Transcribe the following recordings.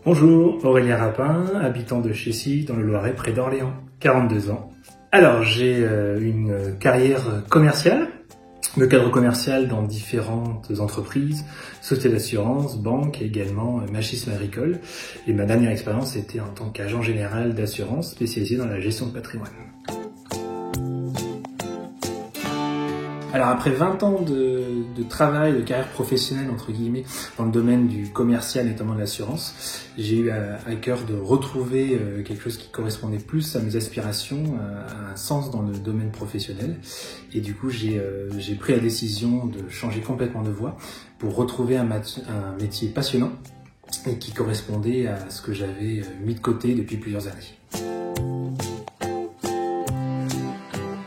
Bonjour, Aurélien Rapin, habitant de Chessy, dans le Loiret, près d'Orléans, 42 ans. Alors, j'ai une carrière commerciale, de cadre commercial dans différentes entreprises, sociétés d'assurance, banques et également machisme agricole. Et ma dernière expérience était en tant qu'agent général d'assurance spécialisé dans la gestion de patrimoine. Alors après 20 ans de travail, de carrière professionnelle entre guillemets dans le domaine du commercial, notamment de l'assurance, j'ai eu à cœur de retrouver quelque chose qui correspondait plus à mes aspirations, à un sens dans le domaine professionnel. Et du coup, j'ai pris la décision de changer complètement de voie pour retrouver un métier passionnant et qui correspondait à ce que j'avais mis de côté depuis plusieurs années.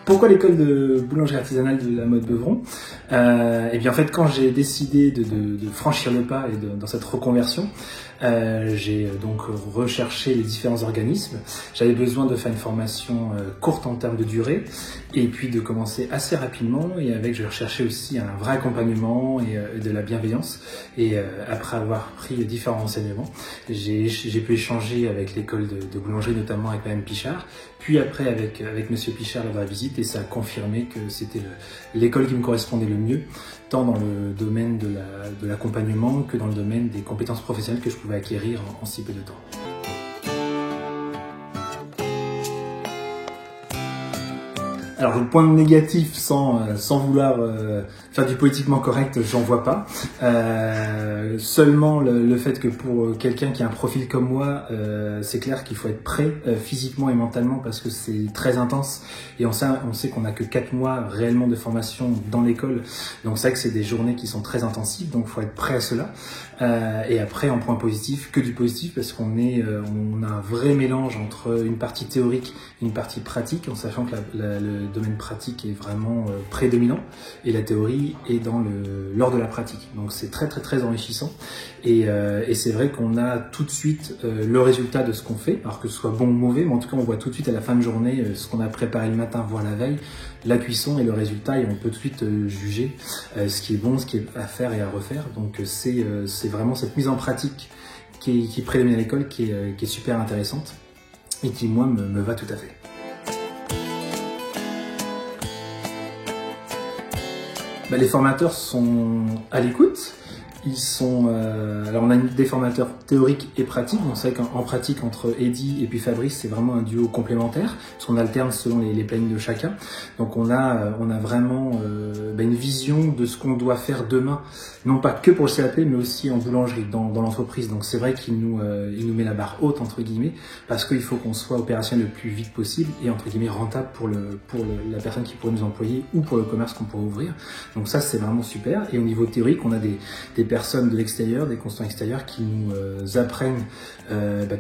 Pourquoi l'école de boulangerie artisanale de la Motte Beuvron? Et bien en fait, quand j'ai décidé de franchir le pas et dans cette reconversion, j'ai donc recherché les différents organismes. J'avais besoin de faire une formation courte en termes de durée et puis de commencer assez rapidement, et je recherchais aussi un vrai accompagnement et de la bienveillance. Et après avoir pris différents renseignements, j'ai pu échanger avec l'école de boulangerie, notamment avec Mme Pichard, puis après avec Monsieur Pichard lors de la visite, et ça a confirmé que c'était l'école qui me correspondait le mieux, tant dans le domaine de l'accompagnement que dans le domaine des compétences professionnelles que je pouvais acquérir en si peu de temps. Alors le point négatif, sans vouloir faire du politiquement correct, j'en vois pas. Seulement le fait que pour quelqu'un qui a un profil comme moi, c'est clair qu'il faut être prêt physiquement et mentalement, parce que c'est très intense et on sait qu'on n'a que 4 mois réellement de formation dans l'école. Donc c'est vrai que c'est des journées qui sont très intensives, donc il faut être prêt à cela. Et après, en point positif, que du positif, parce qu'on a un vrai mélange entre une partie théorique et une partie pratique, en sachant que le domaine pratique est vraiment prédominant et la théorie est lors de la pratique. Donc c'est très très très enrichissant, et c'est vrai qu'on a tout de suite le résultat de ce qu'on fait, alors que ce soit bon ou mauvais, mais en tout cas on voit tout de suite à la fin de journée ce qu'on a préparé le matin, voire la veille, la cuisson et le résultat, et on peut tout de suite juger ce qui est bon, ce qui est à faire et à refaire. Donc c'est vraiment cette mise en pratique qui prédomine à l'école qui est super intéressante et qui, moi, me va tout à fait. Les formateurs sont à l'écoute. Alors on a des formateurs théoriques et pratiques. Donc c'est vrai qu'en pratique, entre Eddy et puis Fabrice, c'est vraiment un duo complémentaire, parce qu'on alterne selon les plannings de chacun. Donc on a vraiment une vision de ce qu'on doit faire demain, non pas que pour le CAP, mais aussi en boulangerie, dans l'entreprise. Donc c'est vrai qu'il nous met la barre haute, entre guillemets, parce qu'il faut qu'on soit opérationnel le plus vite possible et, entre guillemets, rentable pour la personne qui pourrait nous employer ou pour le commerce qu'on pourrait ouvrir. Donc ça, c'est vraiment super. Et au niveau théorique, on a des personnes de l'extérieur, des consultants extérieurs qui nous apprennent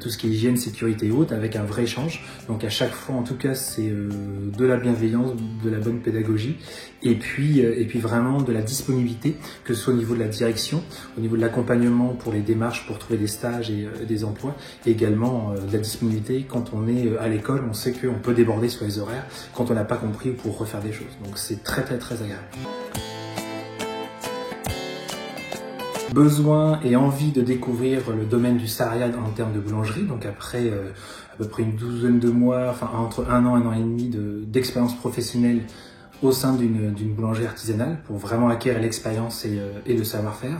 tout ce qui est hygiène, sécurité et autres, avec un vrai échange. Donc à chaque fois, en tout cas, c'est de la bienveillance, de la bonne pédagogie, et puis vraiment de la disponibilité, que ce soit au niveau de la direction, au niveau de l'accompagnement pour les démarches pour trouver des stages et des emplois, et également de la disponibilité quand on est à l'école. On sait qu'on peut déborder sur les horaires quand on n'a pas compris, ou pour refaire des choses. Donc c'est très très très agréable. Besoin et envie de découvrir le domaine du salariat en termes de boulangerie. Donc après à peu près une douzaine de mois, enfin entre 1 an et demi d'expérience professionnelle au sein d'une boulangerie artisanale, pour vraiment acquérir l'expérience et le savoir-faire,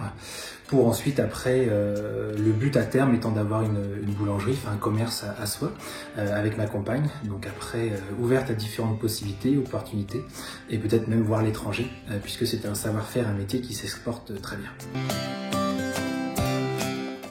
pour ensuite, après, le but à terme étant d'avoir une boulangerie, enfin un commerce à soi, avec ma compagne. Donc après, ouverte à différentes possibilités, opportunités, et peut-être même voir l'étranger, puisque c'est un savoir-faire, un métier qui s'exporte très bien.